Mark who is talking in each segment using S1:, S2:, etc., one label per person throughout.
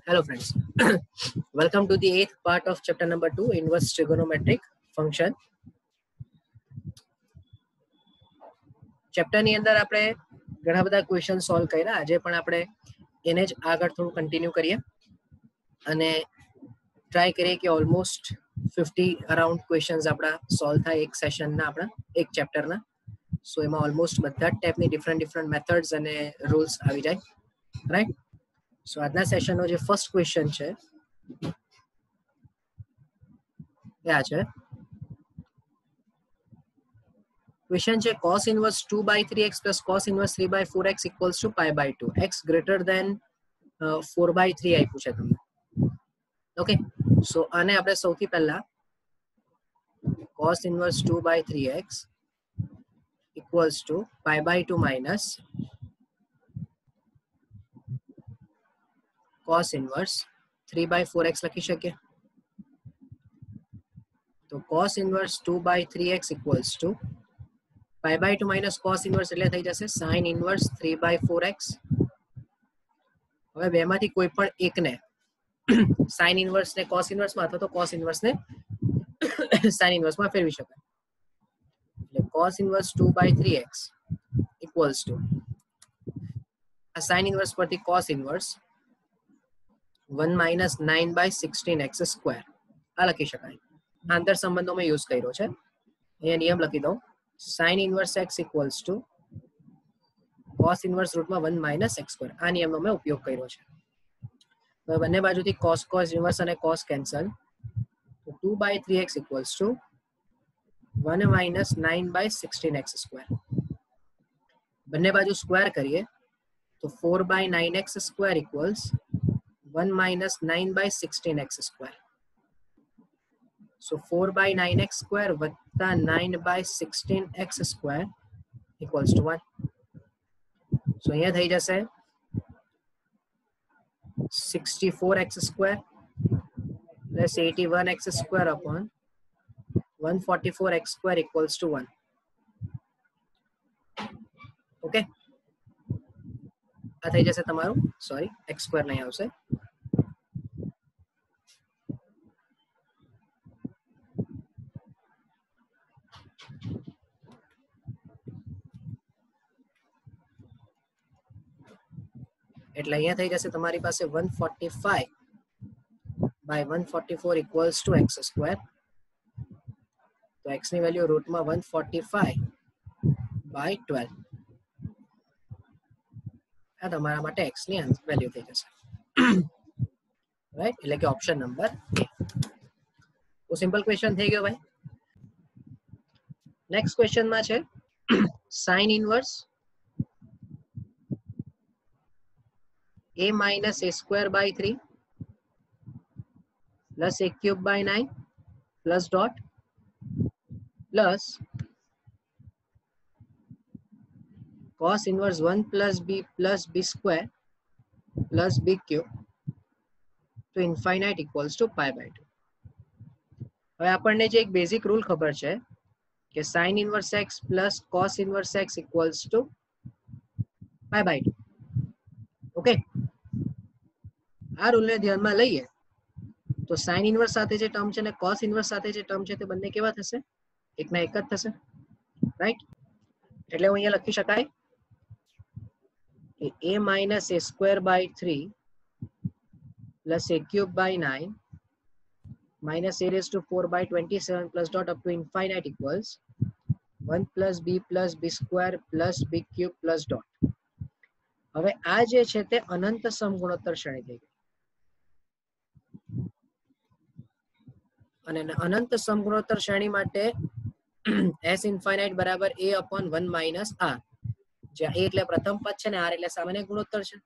S1: Hello friends, welcome to the 8th part of chapter number 2, inverse trigonometric function. Chapter ની અંદર આપણે ઘણા બધા ક્વેશ્ચન સોલ્વ કર્યા. આજે પણ આપણે એને જ આગળ થોડું કન્ટિન્યુ કરીએ અને ટ્રાય કરીએ કે ઓલમોસ્ટ 50 અરાઉન્ડ ક્વેશ્ચન્સ આપણા સોલ્વ થાય એક સેશનના, આપણા એક ચેપ્ટરના. સો એમાં ઓલમોસ્ટ બધા જ ટાઈપની ડિફરન્ટ મેથડ્સ અને રૂલ્સ આવી જાય, રાઈટ? સો આજના સેશનનો જે ફર્સ્ટ ક્વેશ્ચન છે એ આ છે. क्वेश्चन है cos inverse 2/3x plus cos inverse 3/4x equals to pi by 2. x greater than 4/3 આપ્યું છે તમને. ઓકે, સો આને આપણે સૌથી પહેલા cos inverse 2/3x equals to pi by 2 minus cos inverse 3/4x લખી શકીએ. તો cos inverse 2/3x equals to pi by 2 minus cos inverse એટલે થઈ જશે sin inverse 3/4x. હવે બેમાંથી કોઈ પણ એકને sin inverse ને cos inverse માં અથવા તો cos inverse ને sin inverse માં ફેરવી શકાય. એટલે cos inverse 2/3x equals to આ sin inverse પરથી cos inverse 1 minus 9/16x square આ લખી શકાય. આંતર સંબંધો મેં યુઝ કર્યો છે. અહીંયા નિયમ લખી દઉં. sin inverse x equals to cos inverse root માં 1 minus x square. આ નિયમનો મેં ઉપયોગ કર્યો છે. હવે બંને બાજુથી cos inverse અને cos કેન્સલ. તો 2/3x equals to 1 minus 9/16x square. બંને બાજુ સ્ક્વેર કરીએ તો 4/9x square equals 1 minus 9/16x square. So 4/9x square वत्ता 9/16x square equals to 1. So અહીંયા થઈ જશે 64x square plus 81x square upon 144x square equals to 1. Okay, આ થઈ જશે તમારું, સોરી x square નહીં આવશે. એટલે અહીંયા થઈ જશે તમારી પાસે 145/144 equals to x square. તો x ની વેલ્યુ રૂટમાં 145/12 આ તમારા માટે x ની વેલ્યુ થઈ જશે, રાઈટ? એટલે કે ઓપ્શન નંબર એ. તો સિમ્પલ ક્વેશ્ચન થઈ ગયો ભાઈ. નેક્સ્ટ ક્વેશ્ચનમાં છે sin inverse a minus a square by 3 plus a cube by 9 plus dot plus cos inverse 1 plus b square plus b cube to infinite equals to pi by 2. હવે આપણને જે એક basic rule ખબર છે કે sin inverse x plus cos inverse x equals to pi by 2. Okay, આ રૂલને ધ્યાનમાં લઈએ તો sin inverse સાથે જે ટર્મ છે ને cos inverse સાથે જે ટર્મ છે તે બંને કેવા થશે? એકના એક જ થશે, રાઈટ? એટલે હું અહીંયા લખી શકાય કે a minus a square by 3 plus a cube by 9 minus a raised to 4/27 plus dot up to infinite equals 1 plus b square plus b cube plus dot. હવે આ જે છે તે અનંત સમગુણોત્તર શ્રેણી થઈ ગઈ અને અનંત સમગુણોત્તર શ્રેણી માટે s ઇન્ફાઇનાઇટ બરાબર a upon 1 minus r, જ્યાં a એટલે પ્રથમ પદ છે ને r એટલે સામાન્ય ગુણોત્તર છે.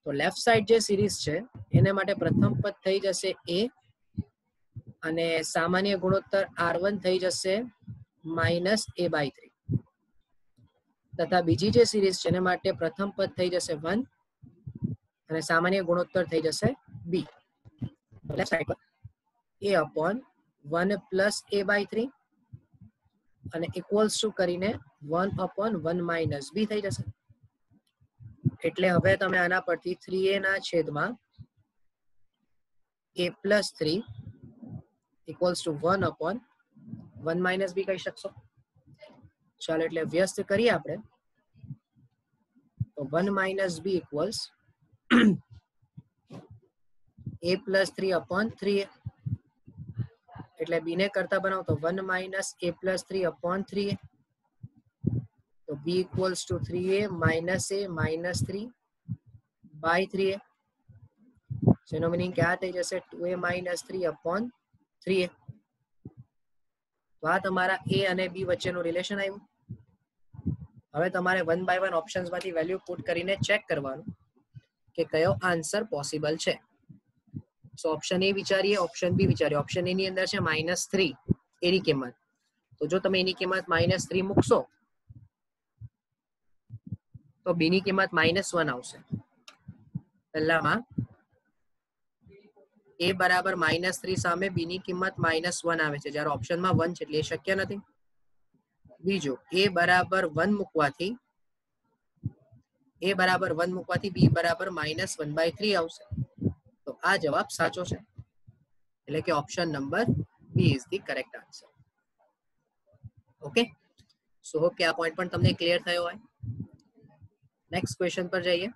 S1: તો લેફ્ટ સાઈડ જે સિરીઝ છે એને માટે પ્રથમ પદ થઈ જશે a અને સામાન્ય ગુણોત્તર r1 થઈ જશે minus a/3 તથા બીજી જે સિરીઝ છે એના માટે પ્રથમ પદ થઈ જશે 1 અને સામાન્ય ગુણોત્તર થઈ જશે b. લેફ્ટ સાઈડ પર a upon 1 plus a/3 અને ઇક્વલ્સ ટુ કરીને 1 upon 1 minus b થઈ જશે. એટલે હવે તમે આના પરથી 3a ના છેદમાં a plus 3 equals to 1 upon 1 minus b કહી શકશો. ચાલો એટલે વ્યસ્ત કરીએ આપણે. તો 1 minus b equals a plus 3 upon 3a. એટલે b ને કરતા બનાવો તો 1 minus a plus 3 upon 3a. તો b equals to 3a minus a minus 3 by 3a. જેનો મીનિંગ क्या થઈ જશે 2a minus 3 upon 3a. તો આ તમારા a અને b વચ્ચેનું રિલેશન આવ્યું. હવે તમારે 1 by 1 ઓપ્શન્સ માંથી વેલ્યુ પુટ કરીને ચેક કરવાનું કે કયો આન્સર પોસિબલ છે. સો ઓપ્શન એ વિચારીએ, ઓપ્શન બી વિચારીએ. ઓપ્શન એ ની અંદર છે -3 એની કિંમત. તો જો તમે એની કિંમત -3 મૂકશો તો બી ની કિંમત -1 આવશે. પહેલામાં a બરાબર -3 સામે b ની કિંમત -1 આવે છે, જ્યારે ઓપ્શનમાં 1 છે એટલે એ શક્ય નથી. બીજું a બરાબર 1 મૂકવાથી b બરાબર -1/3 આવશે. તો આ જવાબ સાચો છે, એટલે કે option number B is the correct answer. Okay, so hope કે આ પોઈન્ટ પણ તમને ક્લિયર થયો હોય. નેક્સ્ટ ક્વેશ્ચન પર જઈએ.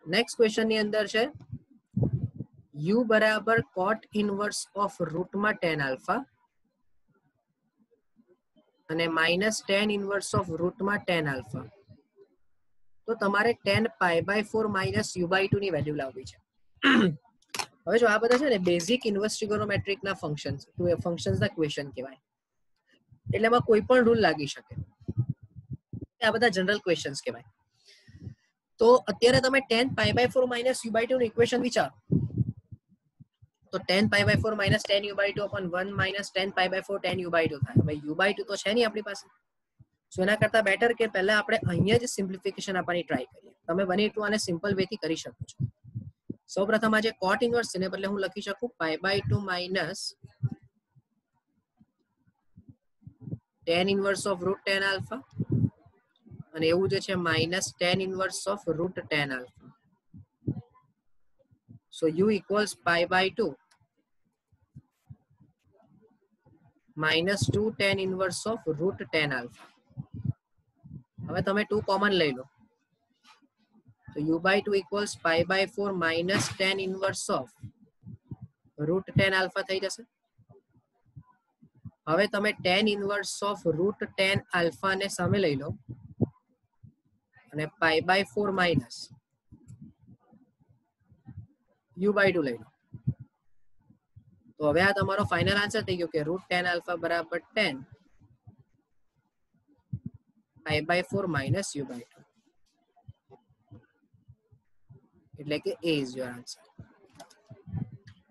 S1: નેક્સ્ટ ક્વેશ્ચન ની અંદર છે u બરાબર cot ઇનવર્સ ઓફ રૂટમાં tan આલ્ફા અને -tan ઇનવર્સ ઓફ રૂટમાં tan આલ્ફા. તો તમારે tan π/4 -u/2 ની વેલ્યુ લાવવી છે. હવે જો આ બધા છે ને બેઝિક ઇન્વર્સ ટ્રિગોનોમેટ્રિક ના ફંક્શન્સના ક્વેશ્ચન કહેવાય, એટલે એમાં કોઈ પણ રૂલ લાગી શકે. આ બધા જનરલ ક્વેશ્ચન્સ કહેવાય. તો અત્યારે તમે tan π/4 -u/2 નું ઇક્વેશન વિચારો તો tan π/4 tan u/2 upon 1 tan π/4 tan u/2 થાય. હવે u/2 તો છે નહીં આપણી પાસે. સો એના કરતા બેટર કે પહેલા આપણે અહીંયા જ સિમ્પ્લિફિકેશન આપવાની ટ્રાય કરીએ. તમે બને એટલું આને સિમ્પલ વે થી કરી શકો છો. સૌપ્રથમ આ જે cot ઇનવર્સ છે ને બદલે હું લખી શકું π/2 minus tan inverse of root tan alpha અને એવું જે છે -tan inverse of root tan alpha. So u equals π/2 -2 tan inverse of root tan alpha. હવે તમે 2 કોમન લઈ લો તો u/2 equals π/4 tan inverse of root tan alpha થઈ જશે. હવે તમે tan inverse of root tan alpha ને સામે લઈ લો અને π/4 માઇનસ u/2 લઈ લો. તો હવે આ તમારો ફાઇનલ આન્સર થઈ ગયો કે રૂટ tan આલ્ફા બરાબર 10 π/4 u/2, એટલે કે a ઇઝ યોર આન્સર.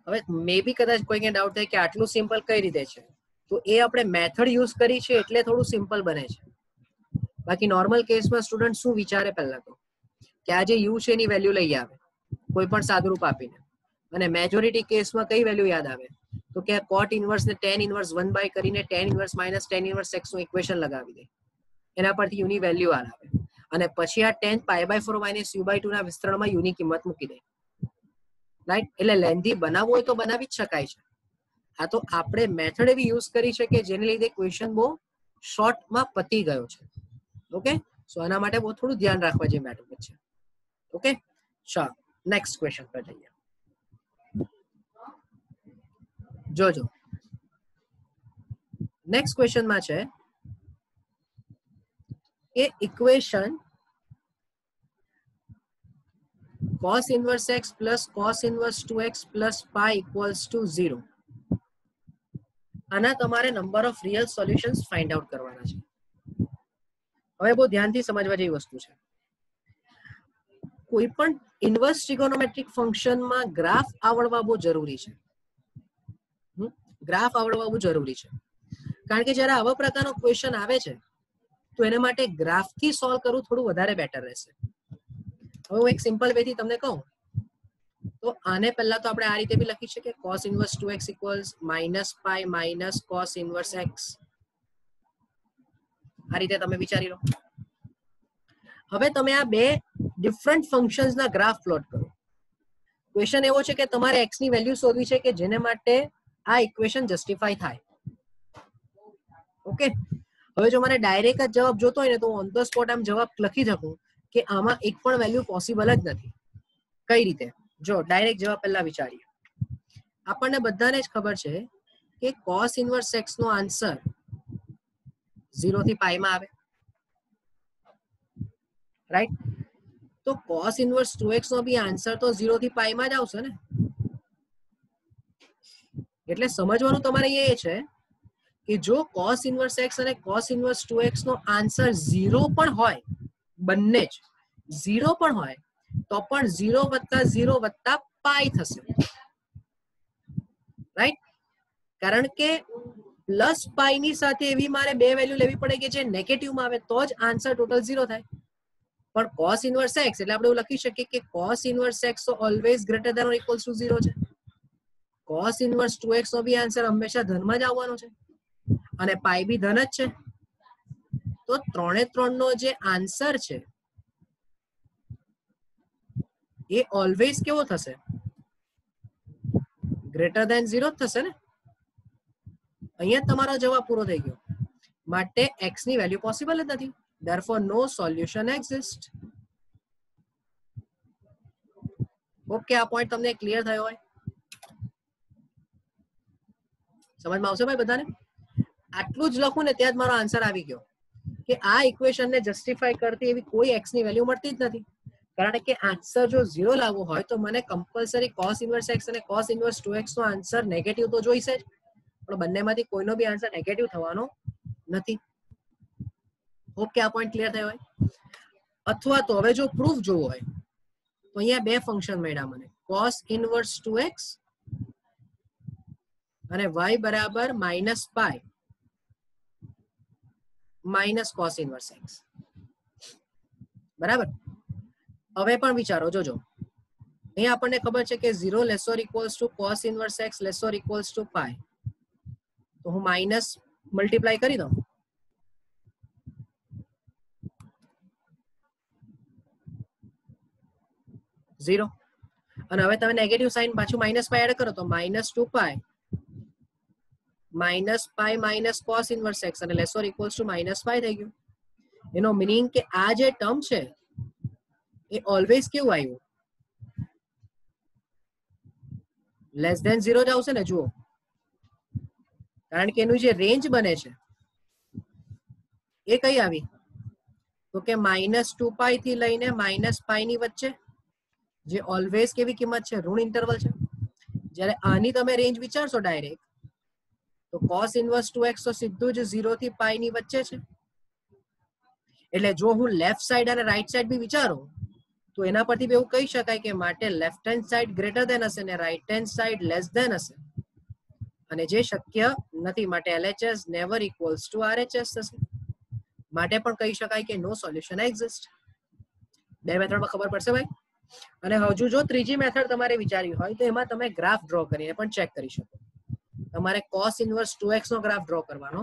S1: હવે મે બી કદાચ કોઈને ડાઉટ થાય કે આટલું સિમ્પલ કઈ રીતે છે, તો એ આપણે મેથડ યુઝ કરી છે એટલે થોડું સિમ્પલ બને છે. બાકી નોર્મલ કેસમાં સ્ટુડન્ટ શું વિચારે પહેલા તો કે આ જે u છે એની વેલ્યુ લઈ આવે કોઈ પણ સાદુરૂપ આપીને, અને મેજોરિટી કેસમાં કઈ વેલ્યુ યાદ આવે તો કે cot ઇનવર્સ ને tan ઇનવર્સ 1 કરીને tan inverse tan inverse x નું ઇક્વેશન લગાવી દે, એના પરથી u ની વેલ્યુ આવે અને પછી આ tan π/4 u/2 ના વિસ્તરણમાં u ની કિંમત મૂકી દે. રાઈટ, એટલે લેન્ધી બનાવવું હોય તો બનાવી જ શકાય છે. આ તો આપણે મેથડ એવી યુઝ કરી છે કે જેને લીધે ક્વેશ્ચન બહુ શોર્ટમાં પતી ગયો છે. ઓકે, સો આના માટે બહુ થોડું ધ્યાન રાખવા જેવી મેટર છે. ઓકે, ચાલો નેક્સ્ટ ક્વેશ્ચન પર જઈએ. જોજો નેક્સ્ટ ક્વેશ્ચનમાં છે કે equation cos inverse x plus cos inverse 2x plus pi equals to 0. આના તમારે number of real solutions find out કરવાના છે. હવે બહુ ધ્યાનથી સમજવા જેવી વસ્તુ છે. કોઈ પણ ઇન્વર્સ ટ્રિગોનોમેટ્રિક ફંક્શનમાં ગ્રાફ આવડવા બહુ જરૂરી છે. ગ્રાફ આવડવા બહુ જરૂરી છે, કારણ કે જ્યારે આવા પ્રકારનો ક્વેશ્ચન આવે છે તો એના માટે ગ્રાફથી સોલ્વ કરવું થોડું વધારે બેટર રહેશે. હવે હું એક સિમ્પલ વે થી તમને કહું તો આને પહેલા તો આપણે આ રીતે બી લખી શકીએ cos inverse 2x equals -pi minus cos inverse x. આ રીતે તમે વિચારી લો. હવે તમે આ બે ડિફરન્ટ ફંક્શન્સના ગ્રાફ પ્લોટ કરો. ક્વેશ્ચન એવો છે કે તમારે x ની વેલ્યુ શોધવી છે કે જેને માટે આ ઇક્વેશન જસ્ટિફાય થાય. ઓકે, હવે જો મને ડાયરેક્ટ જ જવાબ જોતો હોય ને તો ઓન ધ સ્પોટ આમ જવાબ લખી શકું કે આમાં એક પણ વેલ્યુ પોસિબલ જ નથી. કઈ રીતે? જો ડાયરેક્ટ જવાબ પહેલા વિચારીએ. આપણને બધાને જ ખબર છે કે cos ઇન્વર્સ x નો આન્સર 0 થી પાઈ માં આવે, રાઈટ? તો cos ઇન્વર્સ 2x નો બી આન્સર તો 0 થી પાઈ માં જ આવશે ને. એટલે સમજવાનું તમારે એ છે કે જો cos ઇન્વર્સ x અને cos ઇન્વર્સ 2x નો આન્સર 0 પણ હોય, બંને જ 0 પણ હોય તો પણ 0 વત્તા 0 વત્તા પાઈ થશે, રાઈટ? કારણ કે પ્લસ પાઈ ની સાથે એવી મારે બે વેલ્યુ લેવી પડે કે જે નેગેટિવ માં આવે તો જ આન્સર ટોટલ 0 થાય. પણ cos ઇન્વર્સ x એટલે આપણે એવું લખી શકીએ કે cos inverse x always greater than or equals to 0 છે. cos ઇન્વર્સ 2x નો બી આન્સર હંમેશા ધનમાં જ આવવાનો છે અને પાઈ બી ધન જ છે. તો 3 નો જે આન્સર છે એ ઓલવેઝ કેવો થશે? ગ્રેટર ધેન 0 જ થશે ને. અહીંયા તમારો જવાબ પૂરો થઈ ગયો. માટે x ની વેલ્યુ પોસિબલ જ નથી. Therefore no solution exists. Okay, આ પોઈન્ટ તમને ક્લિયર થયો હોય? સમજમાં આવશે ભાઈ બધાને? આટલું જ લખું ને ત્યાં જ મારો આન્સર આવી ગયો કે આ ઇક્વેશન ને જસ્ટિફાય કરતી એવી કોઈ x ની વેલ્યુ મળતી જ નથી. કારણ કે આન્સર જો 0 લાવવો હોય તો મને કમ્પલસરી cos ઇન્વર્સ x અને cos ઇન્વર્સ 2x નો આન્સર નેગેટિવ તો જોઈશે જ, પણ બંનેમાંથી કોઈનો બી આન્સર નેગેટિવ થવાનો નથી. ઓકે, આ પોઈન્ટ ક્લિયર થયો હોય? અથવા તો હવે જો પ્રૂફ જોવો હોય તો અહીંયા બે ફંક્શન મળ્યા મને, cos ઇન્વર્સ 2x અને y બરાબર minus pi minus cos inverse x. બરાબર? હવે પણ વિચારો, જોજો અહીંયા આપણને ખબર છે કે 0 less or equals to cos inverse x less or equals to pi. તો હું માઇનસ મલ્ટીપ્લાય કરી દઉં. ઝીરો. અને હવે તમે નેગેટિવ સાઇન પાછું માઇનસ પાઈ એડ કરો તો minus 2 pi minus pi minus cos inverse x અને less or equals to minus pi થઈ ગયું. એનો મીનિંગ કે આ જે ટર્મ છે એ ઓલવેઝ કેવું આવ્યું? લેસ ધેન 0 જ આવશે ને. જુઓ, કારણ કે એનું જે રેન્જ બને છે એ કઈ આવી? તો કે માઇનસ 2 પાઈ થી લઈને માઇનસ પાઈ ની વચ્ચે, જે ઓલવેઝ કેવી કિંમત છે? ઋણ ઇન્ટરવલ છે. જ્યારે આની તમે રેન્જ વિચારશો ડાયરેક્ટ તો cos ઇન્વર્સ 2x તો સીધું જ 0 થી પાઈ ની વચ્ચે છે. એટલે જો હું લેફ્ટ સાઈડ અને રાઈટ સાઈડ બી વિચારું તો એના પરથી એવું કહી શકાય કે માટે left hand side greater than હશે ને right hand side less than હશે, અને જે શક્ય નથી. માટે LHS never equals to RHS થશે. માટે પણ કહી શકાય કે નો સોલ્યુશન એક્ઝિસ્ટ. બે મેથડમાં ખબર પડશે ભાઈ? અને હજુ જો ત્રીજી મેથડ તમારે વિચારવી હોય તો એમાં તમે ગ્રાફ ડ્રો કરીને પણ ચેક કરી શકો. તમારે cos ઇન્વર્સ 2x નો ગ્રાફ ડ્રો કરવાનો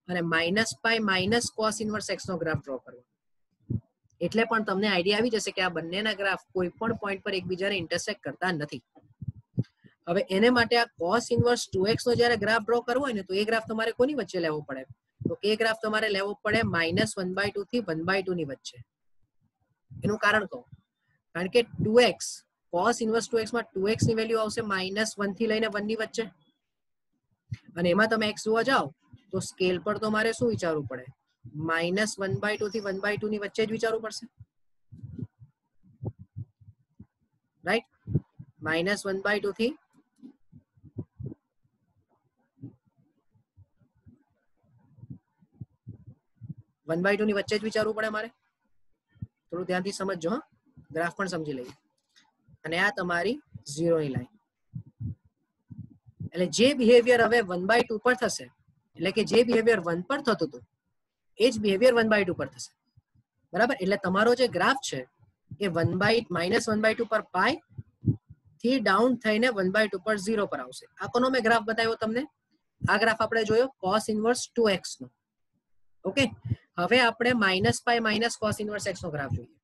S1: અને minus pi minus cos inverse x નો ગ્રાફ ડ્રો કરવાનો. એટલે પણ તમને આઈડિયા આવી જશે કે આ બંનેના ગ્રાફ કોઈ પણ પોઈન્ટ પર એકબીજાને ઇન્ટરસેક્ટ કરતા નથી. હવે એને માટે આ cos ઇન્વર્સ 2x નો જ્યારે ગ્રાફ ડ્રો કરવો હોય ને તો એ ગ્રાફ તમારે કોની વચ્ચે લેવો પડે? તો એ ગ્રાફ તમારે લેવો પડે -1/2 થી 1/2 ની વચ્ચે. એનું કારણ કહું, કારણ કે 2x cos ઇન્વર્સ 2x માં 2x ની વેલ્યુ આવશે -1 થી લઈને 1 ની વચ્ચે, અને એમાં તમે x જોવા જાઓ તો સ્કેલ પર તો મારે શું વિચારવું પડે? -1/2 થી 1/2 ની વચ્ચે જ વિચારવું પડશે, રાઈટ? -1/2 થી 1/2 ની વચ્ચે જ વિચારવું પડે મારે. થોડું ધ્યાનથી સમજજો, હા, ગ્રાફ પણ સમજી લઈએ. અને આ તમારી 0 ની લાઈન. એટલે જે બિહેવિયર હવે 1/2 પર થશે, એટલે કે જે બિહેવિયર 1 પર થતું હતું એ જ બિહેવિયર 1/2 પર થશે. બરાબર? એટલે તમારો જે ગ્રાફ છે એ -1/2 પર પાઈ થી ડાઉન થઈને 1/2 પર 0 પર આવશે. આ કોનો મેં ગ્રાફ બતાવ્યો તમને? આ ગ્રાફ આપણે જોયો cos ઇન્વર્સ 2x નો. ઓકે, હવે આપણે -pi minus cos inverse x નો ગ્રાફ જોઈએ.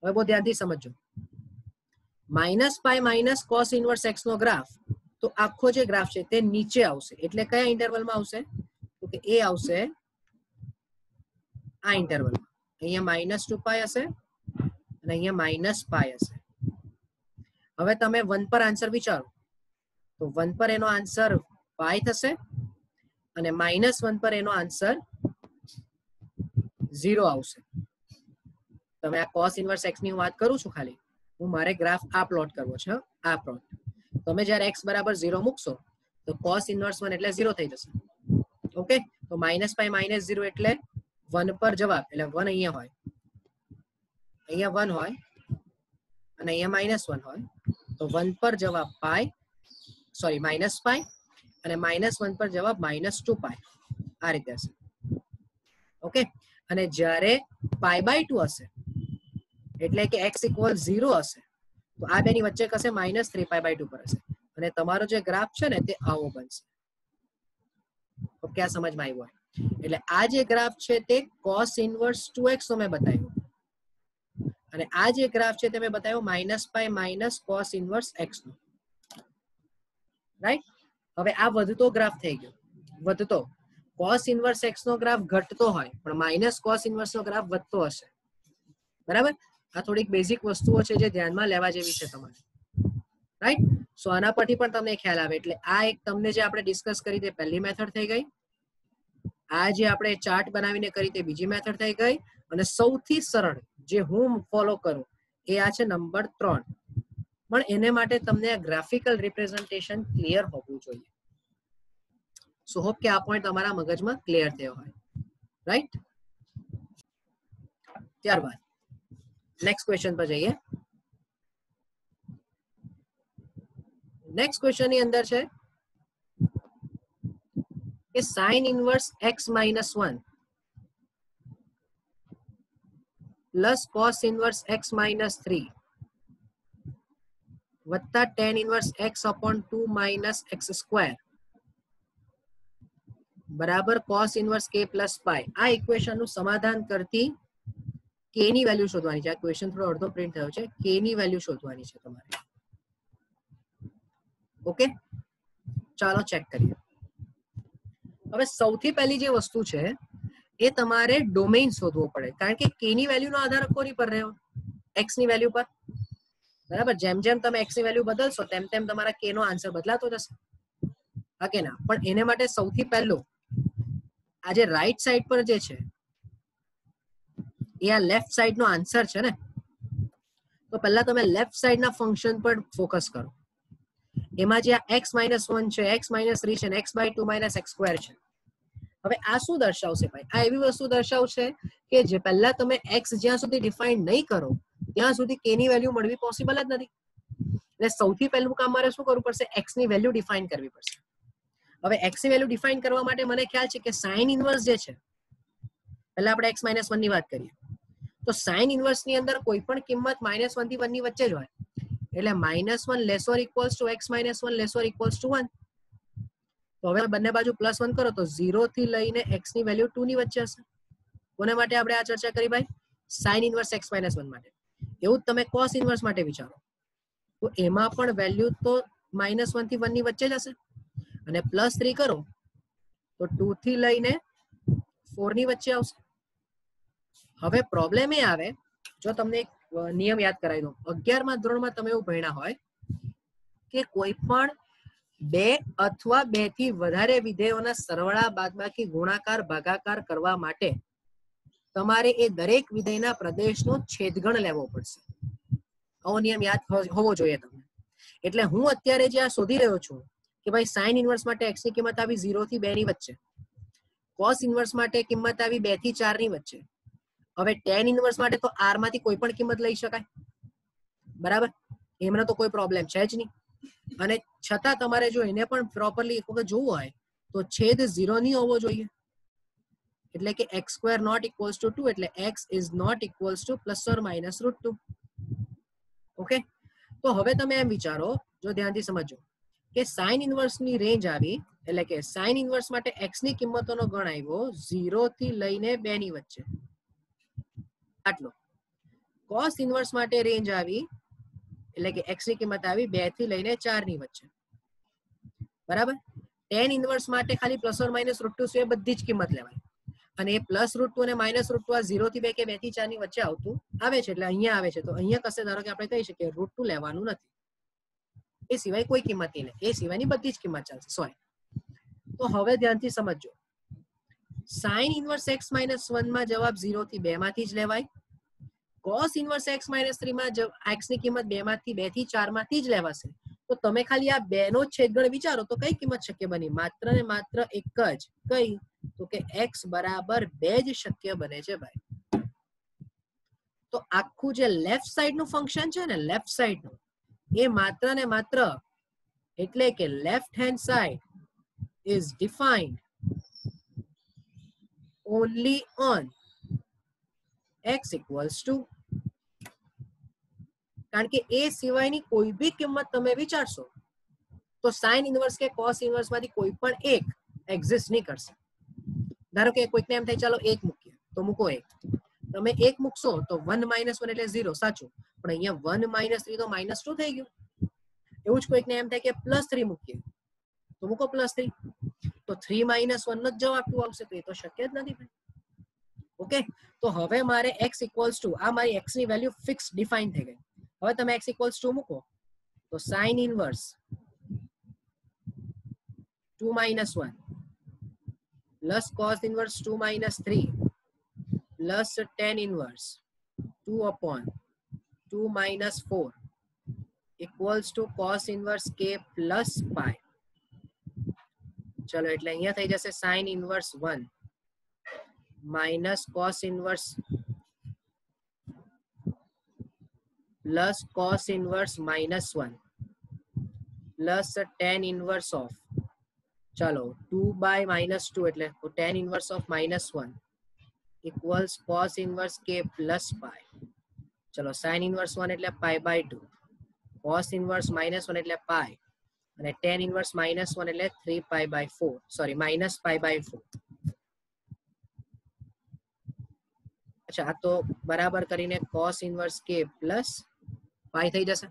S1: હવે બહુ ધ્યાનથી સમજજો. -Pi minus cos inverse x નો ગ્રાફ, તો આખો જે ગ્રાફ છે તે નીચે આવશે. એટલે કયા ઇન્ટરવલમાં આવશે? તો કે એ આવશે આ ઇન્ટરવલમાં. અહીંયા -2 હશે અને અહીંયા -પાઈ હશે. હવે તમે 1 પર આન્સર વિચારો, તો 1 પર એનો આન્સર પાઈ થશે અને -1 પર એનો આન્સર 0 આવશે. તમે આ કોસ ઇન્વર્સ x ની હું વાત કરું છું, ખાલી હું મારે ગ્રાફ આ પ્લોટ કરવો છે. આ પ્લોટ તમે જ્યારે x બરાબર 0 મૂકશો તો કોસ ઇન્વર્સ 1 એટલે 0 થઈ જશે. ઓકે, તો -પાઈ -0 એટલે 1 પર જવાબ, એટલે 1 અહીંયા હોય, અહીંયા 1 હોય અને અહીંયા -1 હોય, તો 1 પર જવાબ પાઈ, સોરી -પાઈ અને -1 પર જવાબ -2 પાઈ. આ રીતે હશે. ઓકે, અને જ્યારે π/2 હશે એટલે કે x = 0 હશે, તો આ બેની વચ્ચે કશે -3 π/2 પર હશે અને તમારો જે ગ્રાફ છે ને તે આવો બનશે. ઓકે, આ સમજમાં આવ્યું? એટલે આ જે ગ્રાફ છે તે cos ઇન્વર્સ 2x નો મેં બતાવ્યો અને આ જે ગ્રાફ છે તે મેં બતાવ્યો -પાઈ માઇનસ cos ઇન્વર્સ x નો. રાઈટ? હવે આ વધતો ગ્રાફ થઈ ગયો. વધતો cos ઇન્વર્સ x નો ગ્રાફ ઘટતો હોય પણ -cos ઇન્વર્સ નો ગ્રાફ વધતો હશે. બરાબર? આ થોડીક બેઝિક વસ્તુઓ છે જે ધ્યાનમાં લેવા જેવી છે તમારે. રાઈટ? સો આના પરથી પણ તમને ખ્યાલ આવે. એટલે આ એક તમને જે આપણે ડિસ્કસ કરી તે પહેલી મેથડ થઈ ગઈ. આ જે આપણે ચાર્ટ બનાવીને કરી તે બીજી મેથડ થઈ ગઈ અને સૌથી સરળ જે હું ફોલો કરું એ આ છે નંબર 3. પણ એને માટે તમને આ ગ્રાફિકલ રિપ્રેઝન્ટેશન ક્લિયર હોવું જોઈએ. સો હોપ કે આ પોઈન્ટ તમારા મગજમાં ક્લિયર થયો હોય. રાઈટ? ત્યારબાદ નેક્સ્ટ ક્વેશ્ચન પર જઈએ. નેક્સ્ટ ક્વેશ્ચન ની અંદર છે કે sin inverse x - 1 plus cos inverse x - 3 વત્તા tan inverse x/2 minus x² બરાબર cos inverse k plus pi. આ ઇક્વેશન નું સમાધાન કરતી k ની વેલ્યુ શોધવાની છે. આ ક્વેશ્ચન થોડો અડધો પ્રિન્ટ થયો છે. k ની વેલ્યુ શોધવાની છે તમારે. ઓકે, ચાલો ચેક કરીએ. હવે સૌથી પહેલી જે વસ્તુ છે એ તમારે ડોમેઇન શોધવો પડે, કારણ કે k ની વેલ્યુ નો આધાર કોની પર રહ્યો? x ની વેલ્યુ પર. બરાબર? જેમ જેમ તમે x ની વેલ્યુ બદલશો તેમ તેમ તમારા k નો આન્સર બદલાતો જશે. હા કે ના? પણ એને માટે સૌથી પહેલું આ જે રાઈટ સાઈડ પર જે છે એ આ લેફ્ટ સાઈડ નો આન્સર છે ને, તો પહેલા તમે લેફ્ટ સાઈડ ના ફંક્શન પર ફોકસ કરો. એમાં જે આ x - 1 છે, x - 3 છે, x/2 - x² છે. હવે આ શું દર્શાવશે ભાઈ? આ એવી વસ્તુ દર્શાવશે કે જે પહેલા તમે x જ્યાં સુધી ડિફાઇન નહીં કરો ત્યાં સુધી k ની વેલ્યુ મળવી પોસિબલ જ નથી. એટલે સૌથી પહેલું કામ મારે શું કરવું પડશે? x ની વેલ્યુ ડિફાઇન કરવી પડશે. હવે x ની વેલ્યુ ડિફાઇન કરવા માટે મને ખ્યાલ છે કે sin ઇન્વર્સ જે છે, પહેલા આપણે x - 1 ની વાત કરીએ, તો sin ઇન્વર્સ ની અંદર કોઈ પણ કિંમત -1 થી 1 ની વચ્ચે જ હોય. એટલે -1 laser equals to x - 1 laser equals to 1. તો હવે બંને બાજુ +1 કરો તો 0 થી લઈને x ની વેલ્યુ 2 ની વચ્ચે હશે. કોને માટે આપણે આ ચર્ચા કરી ભાઈ? sin ઇન્વર્સ x - 1 માટે. એવું જ તમે cos ઇન્વર્સ માટે વિચારો, તો એમાં પણ વેલ્યુ તો -1 થી 1 ની વચ્ચે જ હશે અને +3 કરો તો 2 થી લઈને 4 ની વચ્ચે આવશે. હવે પ્રોબ્લેમ એ આવે, જો તમને એક નિયમ યાદ કરાવી દઉં. 11મા ધોરણમાં તમે એવું ભણ્યા હોય કે કોઈ પણ 2 અથવા 2 થી વધારે વિધેયોના સરવાળા, બાદબાકી, ગુણાકાર, ભાગાકાર કરવા માટે તમારે એ દરેક વિધેયના પ્રદેશનો છેદગણ લેવો પડશે. આવો નિયમ યાદ હોવો જોઈએ તમને. એટલે હું અત્યારે જે આ શોધી રહ્યો છું કે ભાઈ sin ઇન્વર્સ માટે x ની કિંમત આવી 0 થી 2 ની વચ્ચે, cos ઇન્વર્સ માટે કિંમત આવી 2 થી 4 ની વચ્ચે. હવે tan ઇન્વર્સ માટે તો r માંથી કોઈ પણ કિંમત લઈ શકાય. બરાબર? એમને તો કોઈ પ્રોબ્લેમ છે જ નહીં. અને છતાં તમારે જો એને પણ પ્રોપરલી એક વખત જોવું હોય તો છેદ 0 નહીં હોવો જોઈએ. એટલે કે x² not equals to 2, એટલે x is not equals to ±√2. Okay, તો હવે તમે એમ વિચારો, જો ધ્યાનથી સમજો કે sin ઇન્વર્સ ની રેન્જ આવી એટલે કે સાઇન ઇન્વર્સ માટે x ની કિંમતોનો ગણ આવ્યો 0 થી લઈને 2 ની વચ્ચે આટલો. cos ઇન્વર્સ માટે રેન્જ આવી એટલે કે x ની કિંમત આવી 2 થી લઈને 4 ની વચ્ચે. બરાબર. tan ઇન્વર્સ માટે ખાલી પ્લસ ઓર માઇનસ √2 છે, બધી જ કિંમત લેવાય. અને એ પ્લસ √2 અને માઇનસ √2 આ 0 થી 2 કે 2 થી 4 ની વચ્ચે આવતું આવે છે, એટલે અહીંયા આવે છે. તો અહીંયા કશે ધારો કે આપણે કહી શકીએ √2 લેવાનું નથી, એ સિવાય કોઈ કિંમત નહીં લે, એ સિવાયની બધી જ કિંમત ચાલશે. સોરી. તો હવે ધ્યાનથી સમજજો, સાઇન ઇન્વર્સ x - 1 માં જવાબ 0 થી 2 માંથી જ લેવાય. cos ઇન્વર્સ x - 3 માં x ની કિંમત 2 માંથી 2 થી 4 માંથી જ લેવાશે. તો તમે ખાલી આ 2 નો છેદગણ વિચારો તો કઈ કિંમત શક્ય બની? માત્ર ને માત્ર એક જ. કઈ? તો કે x બરાબર 2 જ શક્ય બને છે ભાઈ. તો આખું જે લેફ્ટ સાઈડ નું ફંક્શન છે ને, લેફ્ટ સાઈડ નું, એ માત્ર ને માત્ર એટલે કે left hand side is defined only on x equals to, કારણ કે એ સિવાયની કોઈ બી કિંમત તમે વિચારશો તો સાઇન ઇન્વર્સ કે કોસ ઇન્વર્સ માંથી કોઈ પણ એક એક્ઝિસ્ટ નહીં કરશે. ધારો કે કોઈકને એમ થાય ચાલો 1 મૂકીએ, તો મૂકો 1. તમે 1 મૂકશો તો 1 - 1 એટલે 0, સાચું. પણ અહીંયા 1 - 3 તો -2 થઈ ગયું. એવું જ કોઈકને એમ થાય કે +3 મૂકીએ, તો મૂકો +3. તો 3 - 1 નો જ જવાબ શું આવશે? તો એ તો શક્ય જ નથી ભાઈ. ઓકે. તો હવે મારે x ઇક્વલ્સ ટુ, આ મારી x ની વેલ્યુ ફિક્સ ડિફાઇન થઈ ગઈ. હવે તમે x ઇક્વલ્સ ટુ મૂકો તો sine inverse 2 - 1 plus cos inverse 2 - 3 plus tan inverse 2/2 - 4 equals to cos inverse k plus pi. ચલો, એટલે અહીંયા થઈ જશે sine inverse 1 minus cos inverse plus cos inverse -1 plus tan inverse of, ચલો 2/-2 એટલે tan inverse of -1 equals cos inverse k plus pi. ચલો, sine inverse 1 એટલે π/2, cos inverse -1 એટલે પાઈ, અને tan ઇન્વર્સ -1 એટલે 3π/4, સોરી -π/4. અચ્છા, આ તો બરાબર કરીને cos inverse k plus pi થઈ જશે.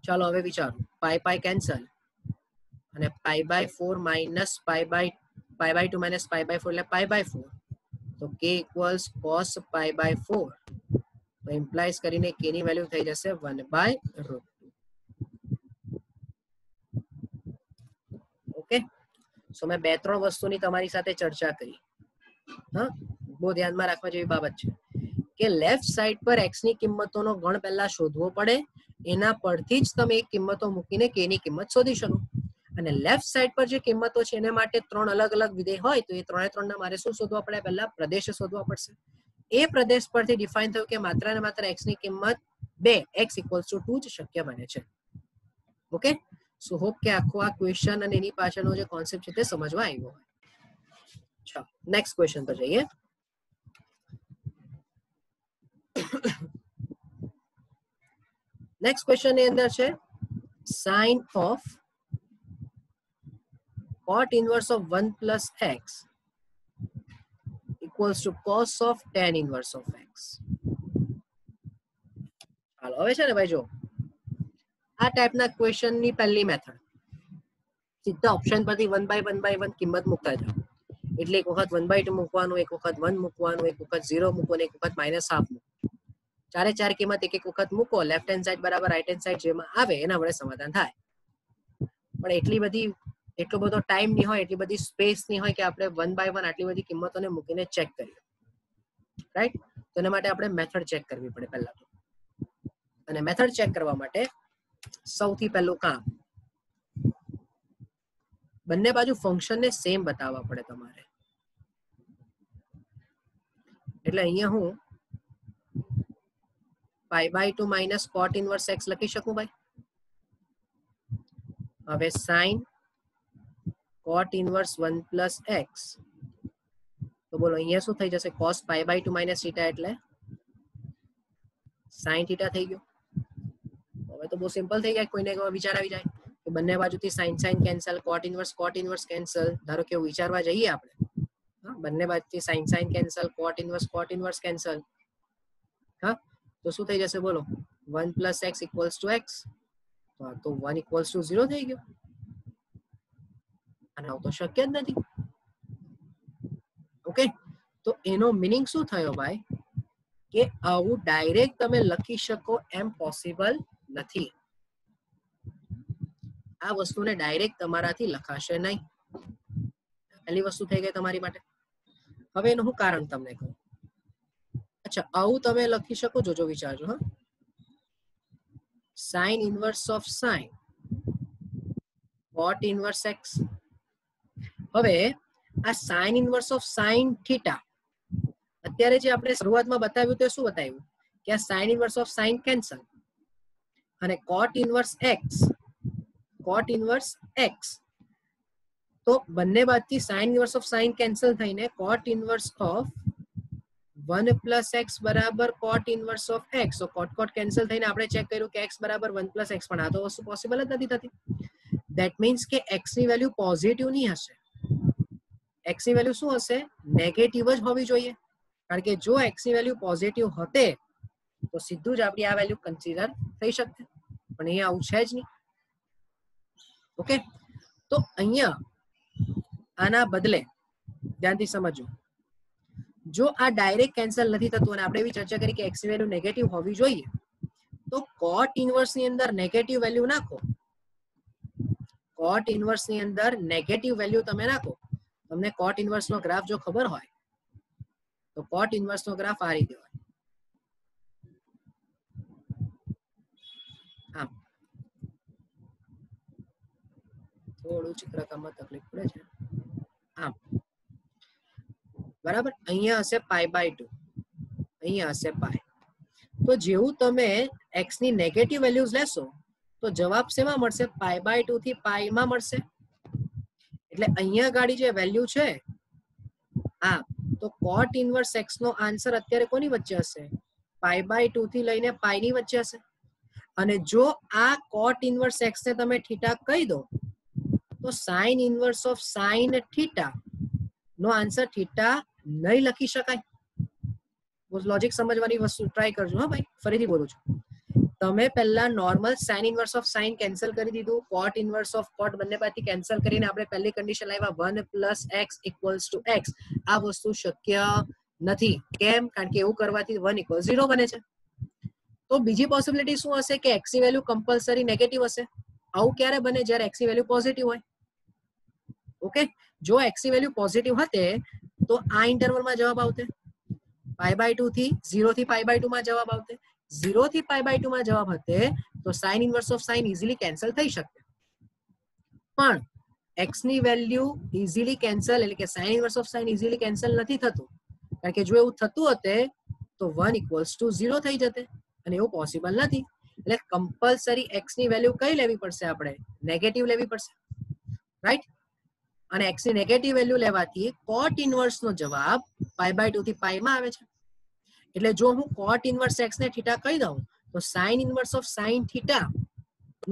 S1: ચાલો હવે વિચારો, પાઈ કેન્સલ અને π/4 માઇનસ π/2 માઇનસ π/4 એટલે π/4. તો k ઇક્વલ્સ cos π/4. તો ઇમ્પ્લાઇઝ કરીને k ની વેલ્યુ થઈ જશે 1/√2. ઓકે. સો મેં 2-3 વસ્તુની તમારી સાથે ચર્ચા કરી. હા, બહુ ધ્યાનમાં રાખવા જેવી બાબત છે કે લેફ્ટ સાઈડ પર x ની કિંમતોનો ગણ પહેલા શોધવો પડે, એના પરથી જ તમે એક કિંમતો મૂકીને k ની કિંમત શોધી શકો. અને લેફ્ટ સાઈડ પર જે કિંમતો છે એને માટે 3 અલગ અલગ વિધેય હોય તો એ 3 ના મારે શું શોધવા પડે? પહેલા પ્રદેશ શોધવા પડશે. એ પ્રદેશ પરથી ડિફાઇન થયું કે માત્ર ને માત્ર x ની કિંમત 2, x = 2 જ શક્ય બને છે. ઓકે. સો હોપ કે આખો આ ક્વેશ્ચન અને એની પાછળનો જે કોન્સેપ્ટ છે તે સમજવા આવ્યો હોય. ચાલો નેક્સ્ટ ક્વેશ્ચન પર જઈએ. નેક્સ્ટ ક્વેશ્ચન ની અંદર છે sin of cot inverse of 1 plus x equals to cos of tan inverse of x. ચાલો હવે છે ને ભાઈ, જો આ ટાઈપના ક્વેશ્ચન ની પહેલી મેથડ, સીધા ઓપ્શન પરથી 1/1 કિંમત મૂકતા જાઓ. એટલે એક વખત 1/2 મૂકવાનું, એક વખત 1 મૂકવાનું, એક વખત 0 મૂકવાનું, એક વખત -1/2 મૂકવાનું. 4 કિંમત એક વખત મૂકો, લેફ્ટ હેન્ડ સાઈડ બરાબર રાઈટ હેન્ડ સાઈડ જેમાં આવે એના વડે સમાધાન થાય. પણ એટલો બધો ટાઈમ નહીં હોય, એટલી બધી સ્પેસ નહીં હોય કે આપણે 1/1 આટલી બધી કિંમતોને મૂકીને ચેક કરીએ. રાઈટ? તો એના માટે આપણે મેથડ ચેક કરવી પડે પહેલા તો. અને મેથડ ચેક કરવા માટે સૌથી પહેલું કામ, બંને બાજુ ફંક્શનને સેમ બતાવવા પડે તમારે. એટલે અહીંયા હું π/2 માઇનસ cot ઇન્વર્સ x લખી શકું ભાઈ. હવે sin cot inverse 1 plus x, તો બોલો અહીંયા શું થઈ જશે? cos π/2 માઇનસ θ એટલે sin θ થઈ ગયું. હવે તો બહુ સિમ્પલ થઈ જાય, કોઈને વિચાર આવી જાય કે બંને બાજુથી સાઇન સાઇન કેન્સલ, કોટ ઇન્વર્સ કેન્સલ. ધારો કે વિચારવા જઈએ આપણે, બંને બાજુથી સાઇન સાઇન કેન્સલ, કોટ ઇન્વર્સ કેન્સલ. હા, તો શું થઈ જશે બોલો? 1 + x = x. તો 1 = 0 થઈ ગયો. અને આવું તો શક્ય જ નથી. ઓકે, તો એનો મીનિંગ શું થયો ભાઈ? કે આવું ડાયરેક્ટ તમે લખી શકો એમ પોસિબલ નથી. આ વસ્તુને ડાયરેક્ટ તમારાથી લખાશે નહીં. પહેલી વસ્તુ થઈ ગઈ તમારી માટે. હવે એનું હું કારણ તમને કહું. અચ્છા, આવું તમે લખી શકો, જોજો વિચારજો. હા, sin inverse of sin cot inverse x. હવે આ sin inverse of sin theta, અત્યારે જે આપણે શરૂઆતમાં બતાવ્યું તે શું બતાવ્યું? કે આ sin inverse of sin cancel અને cot inverse x. તો બંને બાજુથી sin inverse of sin cancel થઈને cot inverse of 1 + x બરાબર cot inverse of x. તો cot કેન્સલ થઈને આપણે ચેક કર્યું કે x બરાબર 1 + x, પણ આ તો વસ્તુ પોસિબલ જ નથી થતી. ધેટ મીન્સ કે x ની વેલ્યુ પોઝિટિવ નહીં હશે. x ની વેલ્યુ શું હશે? નેગેટિવ જ હોવી જોઈએ. કારણ કે જો x ની વેલ્યુ પોઝિટિવ હોતે તો સીધું જ આપણી આ વેલ્યુ કન્સિડર થઈ શકતે, પણ અહીંયા આવું છે જ નહીં. ઓકે, તો અહીંયા આના બદલે ધ્યાનથી સમજો, જો આ ડાયરેક્ટ કેન્સલ નથી થતું અને આપણે એવી ચર્ચા કરી કે x ની વેલ્યુ નેગેટિવ હોવી જોઈએ, તો cot ઇન્વર્સ ની અંદર નેગેટિવ વેલ્યુ નાખો. cot ઇન્વર્સ ની અંદર નેગેટિવ વેલ્યુ તમે નાખો. તમને cot ઇન્વર્સ નો ગ્રાફ જો ખબર હોય તો cot ઇન્વર્સ નો ગ્રાફ આ રીતે હોય. આમ થોડું ચિત્રકામમાં તકલીફ પડે છે. આમ બરાબર, અહીંયા હશે π/2, અહીંયા હશે પાઈ. તો જેવું તમે x ની નેગેટિવ વેલ્યુઝ લેશો તો જવાબ શેમાં મળશે? π/2 થી પાઈ માં મળશે. એટલે અહીંયા ગાડી જે વેલ્યુ છે આ, તો cot ઇન્વર્સ x નો આન્સર અત્યારે કોની વચ્ચે હશે? π/2 થી લઈને પાઈ ની વચ્ચે હશે. અને જો આ cot ઇન્વર્સ x ને તમે થીટા કહી દો તો sin inverse of sin theta નો આન્સર થીટા નહીં લખી શકાય. લોજિક સમજવાની વસ્તુ ટ્રાય કરજો. હા ભાઈ, ફરીથી બોલું છું. તમે પહેલા normal sin inverse of sin cancel કરી દીધું, cot ઇન્વર્સ ઓફ cot બંને બાજુથી કેન્સલ કરીને આપણે પહેલી કન્ડિશન લાવ્યા 1 + x = x. આ વસ્તુ શક્ય નથી. કેમ? કારણ કે એવું કરવાથી 1 = 0 બને છે. તો બીજી પોસિબિલિટી શું હશે? કે x ની વેલ્યુ કમ્પલસરી નેગેટિવ હશે. આવું ક્યારે બને? જ્યારે x ની વેલ્યુ પોઝિટિવ હોય. ઓકે, જો x ની વેલ્યુ પોઝિટિવ હતે તો આ ઇન્ટરવલમાં જવાબ આવતે. π/2 થી 0 થી π/2 માં જવાબ આવતે. 0 થી π/2 માં જવાબ હતે તો sin inverse of sin easily cancel થઈ શકતે. પણ x ની વેલ્યુ ઇઝીલી કેન્સલ, એટલે કે sin inverse of sin easily cancel નથી થતું. કારણ કે જો એવું થતું હતે તો 1 = 0 થઈ જતે, અને એવું પોસિબલ નથી. એટલે કમ્પલસરી x ની વેલ્યુ કઈ લેવી પડશે? આપણે નેગેટિવ લેવી પડશે, રાઈટ? અને x ની નેગેટિવ વેલ્યુ લેવાથી cot ઇન્વર્સ નો જવાબ π/2 થી પાઈ માં આવે છે. એટલે જો હું cot ઇન્વર્સ x ને થીટા કહી દઉં તો sin inverse of sin theta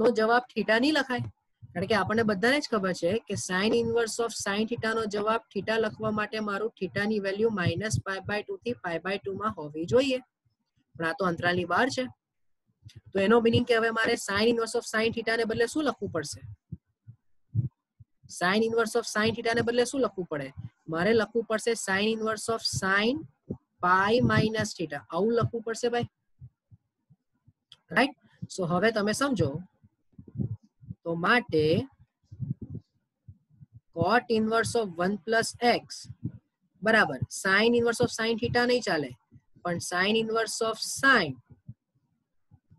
S1: નો જવાબ થીટા નહીં લખાય. કારણ કે આપણને બધાને જ ખબર છે કે sin inverse of sin theta નો જવાબ થીટા લખવા માટે મારું થીટા ની વેલ્યુ -π/2 થી π/2 માં હોવી જોઈએ. પણ આ તો અંતરાલની બહાર છે. તો એનો મીનિંગ કે હવે મારે sin inverse of sin theta ને બદલે શું લખવું પડશે? sin inverse of sin theta ને બદલે શું લખવું પડે? મારે લખવું પડશે sin inverse of sin pi minus theta. આવું લખવું પડશે ભાઈ, રાઈટ? સો હવે તમે સમજો, તો માટે cot ઇન્વર્સ ઓફ 1 + x બરાબર sin inverse of sin theta નહીં ચાલે, પણ sin inverse of sin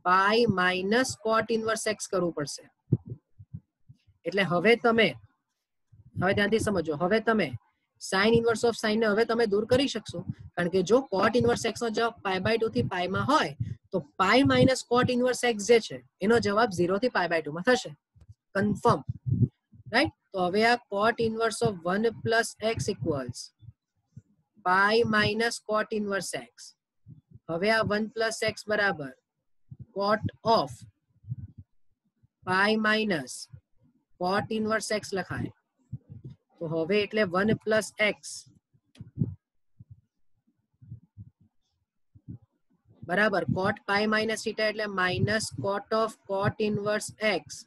S1: pi minus cot inverse x કરવું પડશે. એટલે હવે ધ્યાનથી સમજો, હવે તમે sin ઇન્વર્સ ઓફ sin ને હવે તમે દૂર કરી શકશો. કારણ કે જો cot ઇન્વર્સ x નો જવાબ π/2 થી પાઈ માં હોય તો pi minus cot inverse x જે છે એનો જવાબ 0 થી π/2 માં થશે. Confirm, right? તો હવે આ cot inverse of 1 + x = pi minus cot inverse x. હવે આ 1 + x બરાબર cot of pi minus cot inverse x લખાય તો હવે એટલે 1 plus x બરાબર cot pi minus theta એટલે minus cot of cot inverse x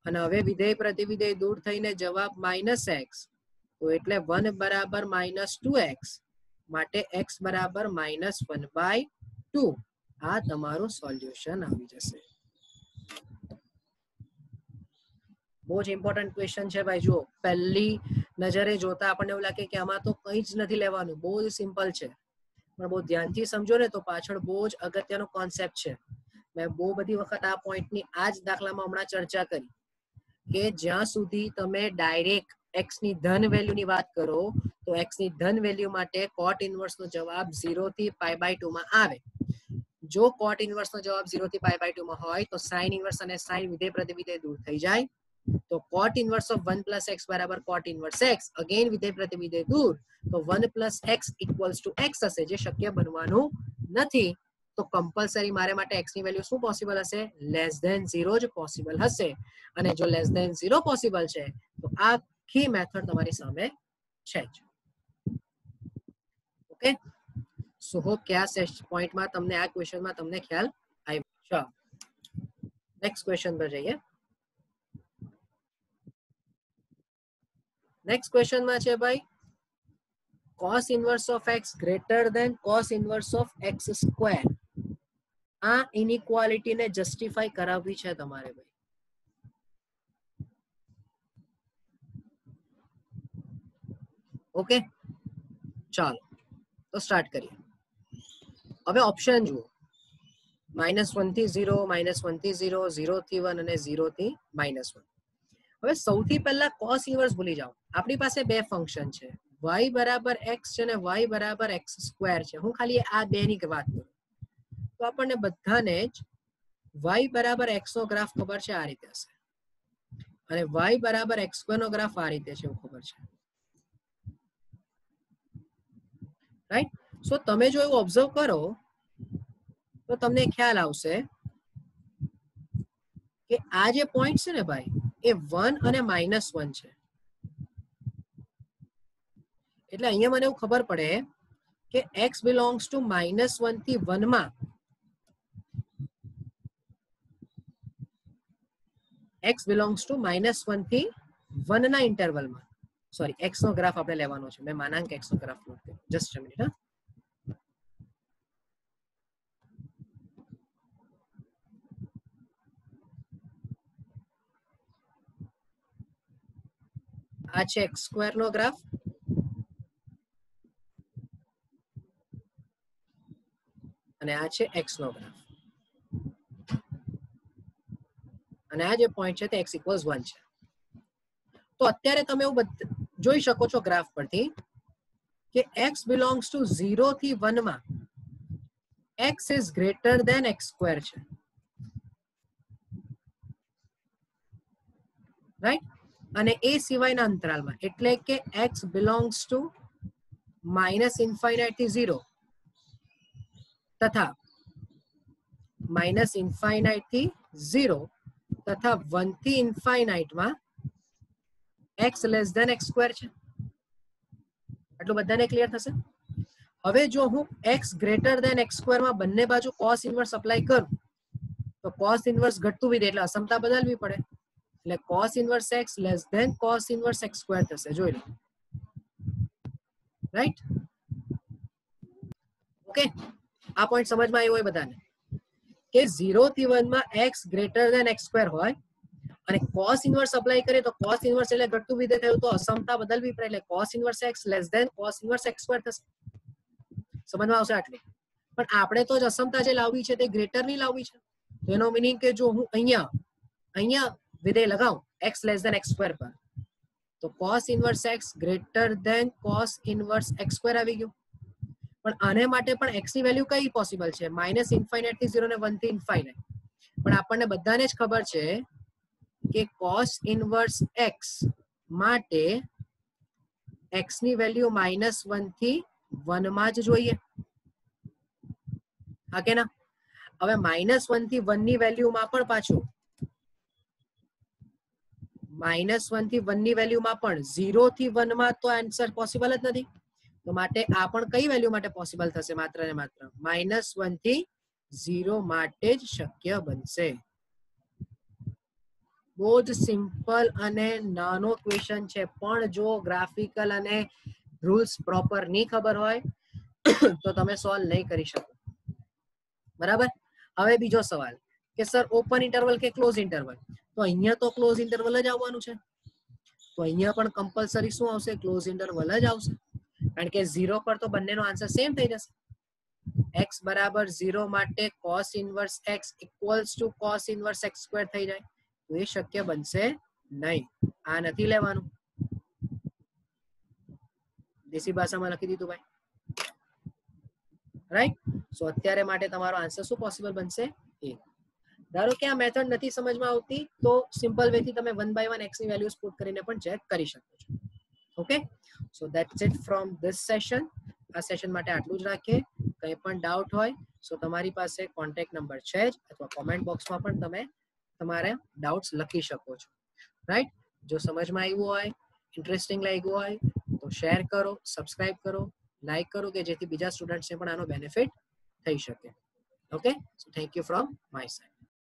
S1: અને હવે વિધેય પ્રતિવિધેય દૂર થઈને જવાબ minus x તો એટલે 1 બરાબર minus 2x માટે x બરાબર minus 1/2 આ તમારું સોલ્યુશન આવી જશે બહુ જ ઇમ્પોર્ટન્ટ ક્વેશ્ચન છે ભાઈ જુઓ પહેલી નજરે જોતા આપણને એવું લાગે કે આમાં તો કંઈ જ નથી લેવાનું બહુ જ સિમ્પલ છે પણ બહુ ધ્યાનથી સમજો ને તો પાછળ બહુ જ અગત્યનો કોન્સેપ્ટ છે મેં બહુ બધી વખત આ પોઈન્ટની આ જ દાખલામાં હમણાં ચર્ચા કરી કે જ્યાં સુધી તમે ડાયરેક્ટ x ની ધન વેલ્યુની વાત કરો તો x ની ધન વેલ્યુ માટે cot ઇન્વર્સ નો જવાબ 0 થી π/2 માં આવે જો cot ઇન્વર્સ નો જવાબ 0 થી π/2 માં હોય તો sin ઇન્વર્સ અને sin વિધેય પ્રતિવિધેય દૂર થઈ જાય તો cot inverse of 1 plus x બરાબર cot inverse x again વિધેય પ્રતિવિધેય દૂર તો 1 plus x equals to x હશે જે શક્ય બનવાનું નથી તો કમ્પલસરી મારે માટે x ની વેલ્યુ શું પોસિબલ હશે લેસ ધેન 0 જ પોસિબલ હશે અને જો લેસ ધેન 0 પોસિબલ છે તો આખી મેથડ તમારી સામે છે જ ઓકે સો હોપ કે આ પોઈન્ટમાં તમને આ ક્વેશ્ચનમાં તમને ખ્યાલ આવ્યો ચાલો નેક્સ્ટ ક્વેશ્ચન પર જઈએ નેક્સ્ટ ક્વેશ્ચન માં છે ભાઈ cos inverse of x greater than cos inverse of x square આ ઇનઇક્વાલિટી ને જસ્ટિફાઈ કરાવવી છે તમારે ભાઈ ઓકે ચાલો તો સ્ટાર્ટ કરીએ હવે ઓપ્શન જુઓ -1 થી 0 -1 થી 0 0 થી 1 અને 0 થી -1 હવે સૌથી પહેલા cos ઇન્વર્સ ભૂલી જાઓ આપણી પાસે બે ફંક્શન છે y બરાબર x છે અને y બરાબર x સ્ક્વેર છે હું ખાલી આ બે ની વાત કરું તો આપણને બધાને જ y બરાબર x નો ગ્રાફ ખબર છે આ રીતે હશે અને y બરાબર x સ્ક્વેર નો ગ્રાફ આ રીતે છે એવું ખબર છે રાઈટ સો તમે જો એવું ઓબ્ઝર્વ કરો તો તમને ખ્યાલ આવશે કે આ જે પોઈન્ટ છે ને ભાઈ એ 1 અને -1 છે એટલે અહીંયા મને એવું ખબર પડે કે x belongs to -1 થી 1 માં x belongs to -1 થી 1 ના ઇન્ટરવલમાં સોરી x નો ગ્રાફ આપણે લેવાનો છે મેં માનાંક x નો ગ્રાફ નોટ કર્યો જસ્ટ અ મિનિટ આ છે x સ્ક્વેર નો ગ્રાફ અને આ છે x નો ગ્રાફ અને આ જે પોઈન્ટ છે તે x = 1 છે તો અત્યારે તમે એવું જોઈ શકો છો ગ્રાફ પરથી કે x belongs to 0 થી 1 માં x is greater than x square છે રાઈટ અને એ સિવાયના અંતરાલમાં એટલે કે x belongs to -∞ થી 0 તથા -∞ થી 0 તથા 1 થી ∞ માં x less than x square છે આટલું બધાને ક્લિયર થશે હવે જો હું x greater than x square માં બંને બાજુ cos ઇન્વર્સ એપ્લાય કરું તો cos ઇન્વર્સ ઘટતું વિધેય એટલે અસમતા બદલવી પડે એટલે cos inverse x less than cos inverse x square થશે જોઈ લો રાઈટ ઓકે આ પોઈન્ટ સમજમાં આવ્યો હોય બધાને કે 0 થી 1 માં x greater than x square હોય અને cos ઇન્વર્સ એપ્લાય કરીએ તો cos ઇન્વર્સ એટલે ઘટતું વિધેય થયું તો અસમતા બદલવી પડે એટલે cos inverse x less than cos inverse x square થશે સમજમાં આવશે આટલી પણ આપણે તો જ અસમતા જે લાવવી છે તે ગ્રેટર ની લાવવી છે એનો મીનિંગ કે જો હું અહીંયા વિધેય લગાવું x less than x square પર તો cos inverse x greater than cos inverse x square આવી ગયું પણ આને માટે પણ x ની વેલ્યુ કઈ પોસિબલ છે -∞ થી 0 ને 1 થી ∞ પણ આપણને બધાને જ ખબર છે કે cos ઇન્વર્સ x માટે x ની વેલ્યુ -1 થી 1 માં જ જોઈએ હા કે ના હવે -1 થી 1 ની વેલ્યુમાં પણ પાછું -1 થી 1 ની વેલ્યુમાં પણ 0 થી 1 માં તો આન્સર પોસિબલ જ નથી, તો માટે આ પણ કઈ વેલ્યુ માટે પોસિબલ થશે? માત્ર ને માત્ર -1 થી 0 માટે જ શક્ય બનશે. બહુ જ સિમ્પલ અને નાનો ક્વેશ્ચન છે, પણ જો ગ્રાફિકલ અને રૂલ્સ પ્રોપર નહીં ખબર હોય તો તમે સોલ્વ નહીં કરી શકો. બરાબર. હવે બીજો સવાલ કે સર ઓપન ઇન્ટરવલ કે ક્લોઝ ઇન્ટરવલ, તો અહીંયા તો ક્લોઝ ઇન્ટરવલ જ આવવાનું છે, તો અહીંયા પણ કમ્પલસરી શું આવશે? ક્લોઝ ઇન્ટરવલ જ આવશે, કારણ કે 0 પર તો બંનેનો આન્સર સેમ થઈ જશે. x બરાબર 0 માટે cos inverse x equals to cos inverse x square થઈ જાય, તો એ શક્ય બનશે નહીં. આ નથી લેવાનું. દેશી ભાષામાં લખી દીધું ભાઈ, રાઈટ. સો અત્યારે માટે તમારો આન્સર શું પોસિબલ બનશે? એ. ધારો કે આ મેથડ નથી સમજમાં આવતી, તો સિમ્પલ વે થી તમે 1 બાય 1 x ની વેલ્યુઝ પુટ કરીને પણ ચેક કરી શકો છો. Okay, so that's it from this session. આ સેશન માટે આટલું જ રાખીએ. કંઈ પણ ડાઉટ હોય સો તમારી પાસે કોન્ટેક્ટ નંબર છે જ, અથવા કોમેન્ટ બોક્સમાં પણ તમે તમારે ડાઉટ્સ લખી શકો છો, રાઈટ. જો સમજમાં આવ્યું હોય, ઇન્ટરેસ્ટિંગ લાગ્યું હોય તો શેર કરો, સબસ્ક્રાઇબ કરો, લાઈક કરો, કે જેથી બીજા સ્ટુડન્ટ્સને પણ આનો બેનિફિટ થઈ શકે. Okay, so thank you from my side.